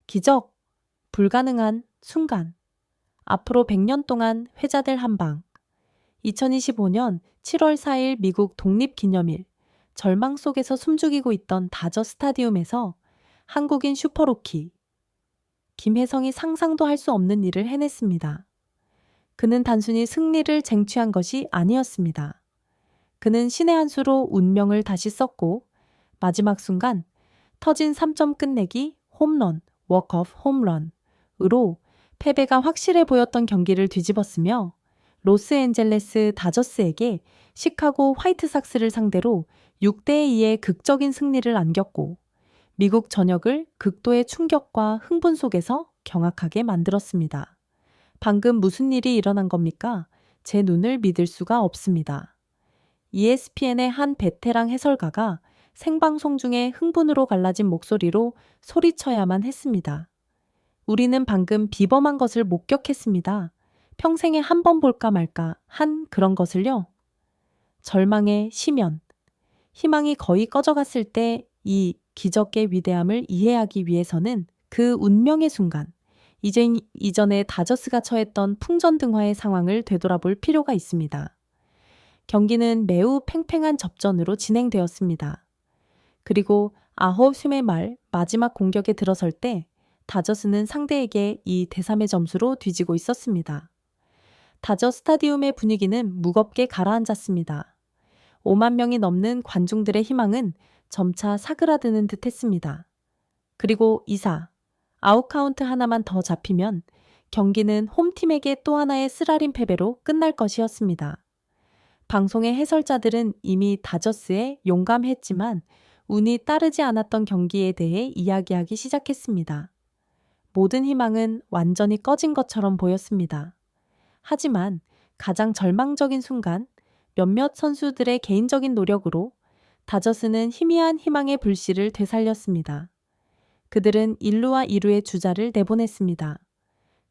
기적, 불가능한 순간. 앞으로 100년 동안 회자될 한방. 2025년 7월 4일 미국 독립기념일. 절망 속에서 숨죽이고 있던 다저 스타디움에서 한국인 슈퍼루키 김혜성이 상상도 할 수 없는 일을 해냈습니다. 그는 단순히 승리를 쟁취한 것이 아니었습니다. 그는 신의 한 수로 운명을 다시 썼고 마지막 순간 터진 3점 끝내기 홈런, 워크오프 홈런으로 패배가 확실해 보였던 경기를 뒤집었으며 로스앤젤레스 다저스에게 시카고 화이트삭스를 상대로 6대2의 극적인 승리를 안겼고 미국 전역을 극도의 충격과 흥분 속에서 경악하게 만들었습니다. 방금 무슨 일이 일어난 겁니까? 제 눈을 믿을 수가 없습니다. ESPN의 한 베테랑 해설가가 생방송 중에 흥분으로 갈라진 목소리로 소리쳐야만 했습니다. 우리는 방금 비범한 것을 목격했습니다. 평생에 한 번 볼까 말까 한 그런 것을요. 절망의 시면, 희망이 거의 꺼져갔을 때 이 기적의 위대함을 이해하기 위해서는 그 운명의 순간, 이전에 다저스가 처했던 풍전등화의 상황을 되돌아볼 필요가 있습니다. 경기는 매우 팽팽한 접전으로 진행되었습니다. 그리고 9홈의 말 마지막 공격에 들어설 때 다저스는 상대에게 이 대3의 점수로 뒤지고 있었습니다. 다저 스타디움의 분위기는 무겁게 가라앉았습니다. 5만 명이 넘는 관중들의 희망은 점차 사그라드는 듯 했습니다. 그리고 2사, 아웃카운트 하나만 더 잡히면 경기는 홈팀에게 또 하나의 쓰라린 패배로 끝날 것이었습니다. 방송의 해설자들은 이미 다저스에 용감했지만 운이 따르지 않았던 경기에 대해 이야기하기 시작했습니다. 모든 희망은 완전히 꺼진 것처럼 보였습니다. 하지만 가장 절망적인 순간 몇몇 선수들의 개인적인 노력으로 다저스는 희미한 희망의 불씨를 되살렸습니다. 그들은 1루와 2루의 주자를 내보냈습니다.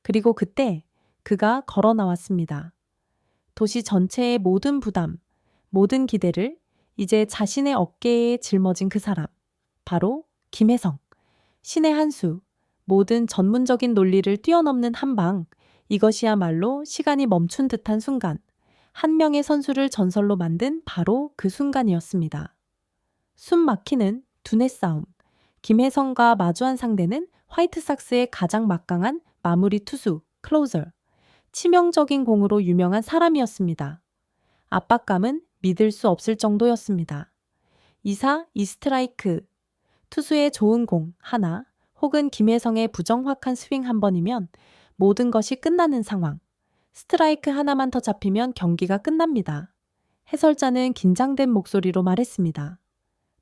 그리고 그때 그가 걸어 나왔습니다. 도시 전체의 모든 부담, 모든 기대를 이제 자신의 어깨에 짊어진 그 사람, 바로 김혜성. 신의 한 수, 모든 전문적인 논리를 뛰어넘는 한 방, 이것이야말로 시간이 멈춘 듯한 순간, 한 명의 선수를 전설로 만든 바로 그 순간이었습니다. 숨 막히는 두뇌 싸움, 김혜성과 마주한 상대는 화이트삭스의 가장 막강한 마무리 투수, 클로저, 치명적인 공으로 유명한 사람이었습니다. 압박감은 믿을 수 없을 정도였습니다. 2사 2스트라이크, 투수의 좋은 공 하나 혹은 김혜성의 부정확한 스윙 한 번이면 모든 것이 끝나는 상황. 스트라이크 하나만 더 잡히면 경기가 끝납니다. 해설자는 긴장된 목소리로 말했습니다.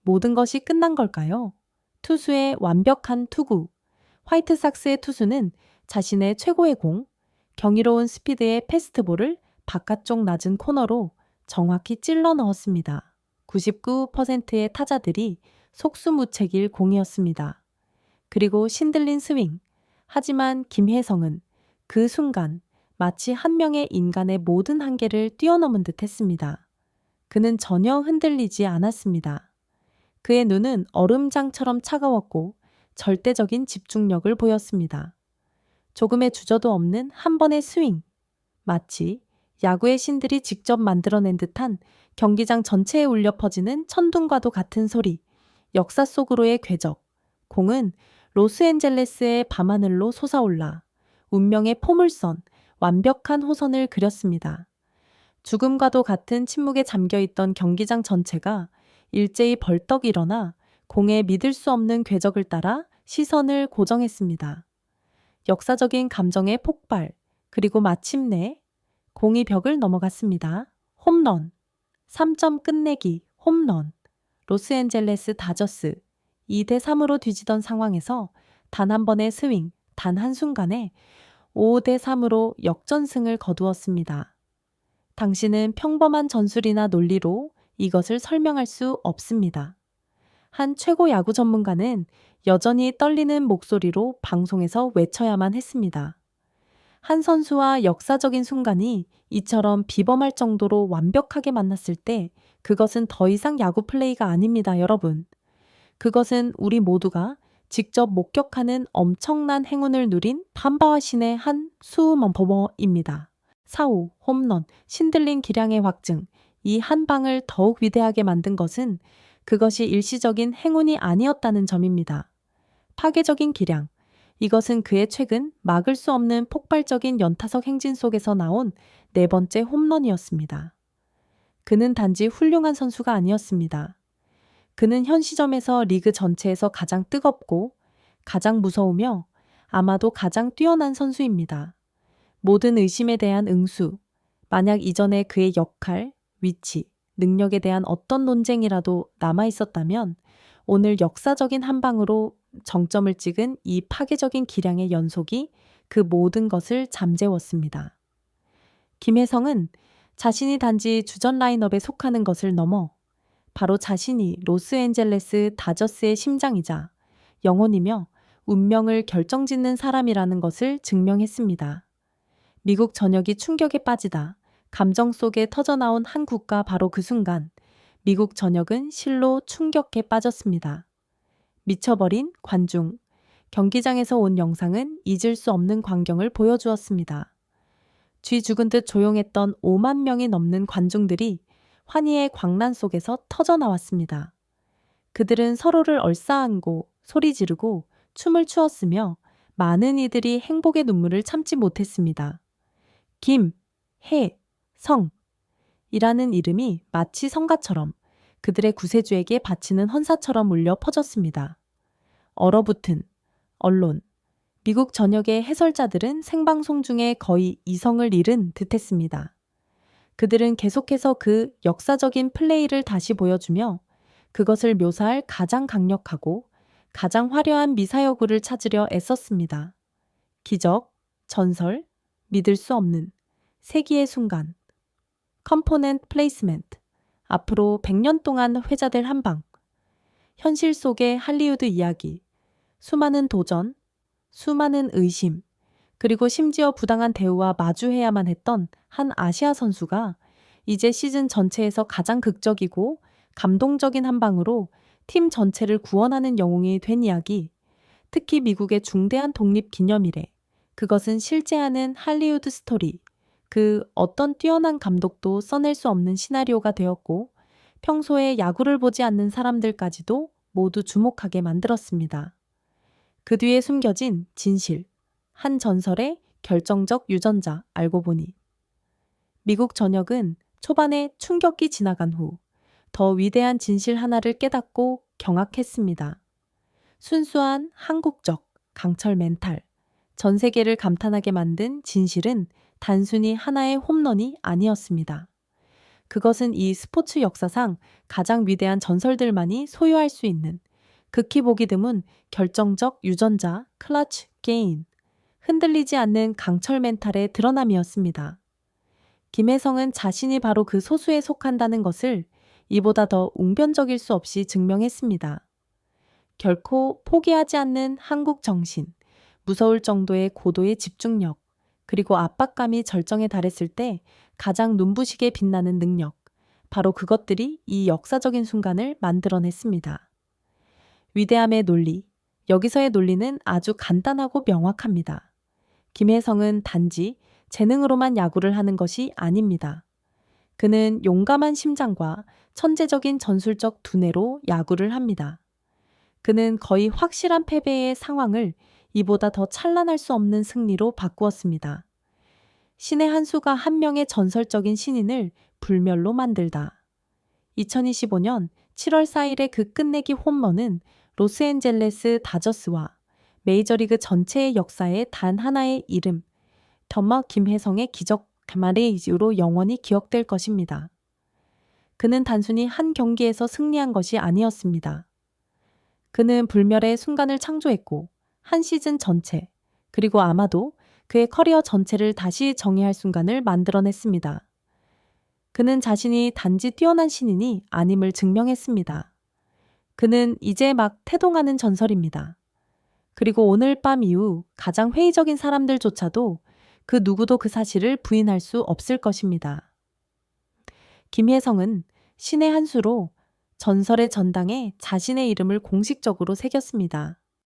모든 것이 끝난 걸까요? 투수의 완벽한 투구. 화이트삭스의 투수는 자신의 최고의 공, 경이로운 스피드의 패스트볼을 바깥쪽 낮은 코너로 정확히 찔러 넣었습니다. 99%의 타자들이 속수무책일 공이었습니다. 그리고 신들린 스윙. 하지만 김혜성은 그 순간 마치 한 명의 인간의 모든 한계를 뛰어넘은 듯 했습니다. 그는 전혀 흔들리지 않았습니다. 그의 눈은 얼음장처럼 차가웠고 절대적인 집중력을 보였습니다. 조금의 주저도 없는 한 번의 스윙. 마치 야구의 신들이 직접 만들어낸 듯한 경기장 전체에 울려 퍼지는 천둥과도 같은 소리. 역사 속으로의 궤적. 공은 로스앤젤레스의 밤하늘로 솟아올라 운명의 포물선, 완벽한 호선을 그렸습니다. 죽음과도 같은 침묵에 잠겨있던 경기장 전체가 일제히 벌떡 일어나 공의 믿을 수 없는 궤적을 따라 시선을 고정했습니다. 역사적인 감정의 폭발, 그리고 마침내 공이 벽을 넘어갔습니다. 홈런, 3점 끝내기, 홈런. 로스앤젤레스 다저스, 2대3으로 뒤지던 상황에서 단 한 번의 스윙, 단 한순간에 5대3으로 역전승을 거두었습니다. 당신은 평범한 전술이나 논리로 이것을 설명할 수 없습니다. 한 최고 야구 전문가는 여전히 떨리는 목소리로 방송에서 외쳐야만 했습니다. 한 선수와 역사적인 순간이 이처럼 비범할 정도로 완벽하게 만났을 때 그것은 더 이상 야구 플레이가 아닙니다, 여러분. 그것은 우리 모두가 직접 목격하는 엄청난 행운을 누린 판바와 신의 한 수우먼퍼머입니다. 4호, 홈런, 신들린 기량의 확증. 이 한 방을 더욱 위대하게 만든 것은 그것이 일시적인 행운이 아니었다는 점입니다. 파괴적인 기량. 이것은 그의 최근 막을 수 없는 폭발적인 연타석 행진 속에서 나온 네 번째 홈런이었습니다. 그는 단지 훌륭한 선수가 아니었습니다. 그는 현 시점에서 리그 전체에서 가장 뜨겁고 가장 무서우며 아마도 가장 뛰어난 선수입니다. 모든 의심에 대한 응수, 만약 이전에 그의 역할, 위치, 능력에 대한 어떤 논쟁이라도 남아 있었다면 오늘 역사적인 한 방으로 정점을 찍은 이 파괴적인 기량의 연속이 그 모든 것을 잠재웠습니다. 김혜성은 자신이 단지 주전 라인업에 속하는 것을 넘어 바로 자신이 로스앤젤레스 다저스의 심장이자 영혼이며 운명을 결정짓는 사람이라는 것을 증명했습니다. 미국 전역이 충격에 빠지다 감정 속에 터져나온 한 국가 바로 그 순간 미국 전역은 실로 충격에 빠졌습니다. 미쳐버린 관중. 경기장에서 온 영상은 잊을 수 없는 광경을 보여주었습니다. 쥐 죽은 듯 조용했던 5만 명이 넘는 관중들이 환희의 광란 속에서 터져나왔습니다. 그들은 서로를 얼싸안고 소리 지르고 춤을 추었으며 많은 이들이 행복의 눈물을 참지 못했습니다. 김, 해, 성 이라는 이름이 마치 성가처럼 그들의 구세주에게 바치는 헌사처럼 울려 퍼졌습니다. 얼어붙은 언론. 미국 전역의 해설자들은 생방송 중에 거의 이성을 잃은 듯했습니다. 그들은 계속해서 그 역사적인 플레이를 다시 보여주며 그것을 묘사할 가장 강력하고 가장 화려한 미사여구를 찾으려 애썼습니다. 기적, 전설, 믿을 수 없는 세기의 순간. 컴포넌트 플레이스멘트. 앞으로 100년 동안 회자될 한방. 현실 속의 할리우드 이야기. 수많은 도전, 수많은 의심, 그리고 심지어 부당한 대우와 마주해야만 했던 한 아시아 선수가 이제 시즌 전체에서 가장 극적이고 감동적인 한 방으로 팀 전체를 구원하는 영웅이 된 이야기. 특히 미국의 중대한 독립 기념일에 그것은 실제하는 할리우드 스토리. 그 어떤 뛰어난 감독도 써낼 수 없는 시나리오가 되었고 평소에 야구를 보지 않는 사람들까지도 모두 주목하게 만들었습니다. 그 뒤에 숨겨진 진실. 한 전설의 결정적 유전자 알고 보니. 미국 전역은 초반에 충격이 지나간 후 더 위대한 진실 하나를 깨닫고 경악했습니다. 순수한 한국적 강철 멘탈. 전 세계를 감탄하게 만든 진실은 단순히 하나의 홈런이 아니었습니다. 그것은 이 스포츠 역사상 가장 위대한 전설들만이 소유할 수 있는 극히 보기 드문 결정적 유전자 클러치 게인. 흔들리지 않는 강철 멘탈의 드러남이었습니다. 김혜성은 자신이 바로 그 소수에 속한다는 것을 이보다 더 웅변적일 수 없이 증명했습니다. 결코 포기하지 않는 한국 정신, 무서울 정도의 고도의 집중력, 그리고 압박감이 절정에 달했을 때 가장 눈부시게 빛나는 능력, 바로 그것들이 이 역사적인 순간을 만들어냈습니다. 위대함의 논리, 여기서의 논리는 아주 간단하고 명확합니다. 김혜성은 단지 재능으로만 야구를 하는 것이 아닙니다. 그는 용감한 심장과 천재적인 전술적 두뇌로 야구를 합니다. 그는 거의 확실한 패배의 상황을 이보다 더 찬란할 수 없는 승리로 바꾸었습니다. 신의 한 수가 한 명의 전설적인 신인을 불멸로 만들다. 2025년 7월 4일의 그 끝내기 홈런은 로스앤젤레스 다저스와 메이저리그 전체의 역사에 단 하나의 이름, 더머 김혜성의 기적 마레이즈로 영원히 기억될 것입니다. 그는 단순히 한 경기에서 승리한 것이 아니었습니다. 그는 불멸의 순간을 창조했고 한 시즌 전체, 그리고 아마도 그의 커리어 전체를 다시 정의할 순간을 만들어냈습니다. 그는 자신이 단지 뛰어난 신인이 아님을 증명했습니다. 그는 이제 막 태동하는 전설입니다. 그리고 오늘 밤 이후 가장 회의적인 사람들조차도 그 누구도 그 사실을 부인할 수 없을 것입니다. 김혜성은 신의 한 수로 전설의 전당에 자신의 이름을 공식적으로 새겼습니다.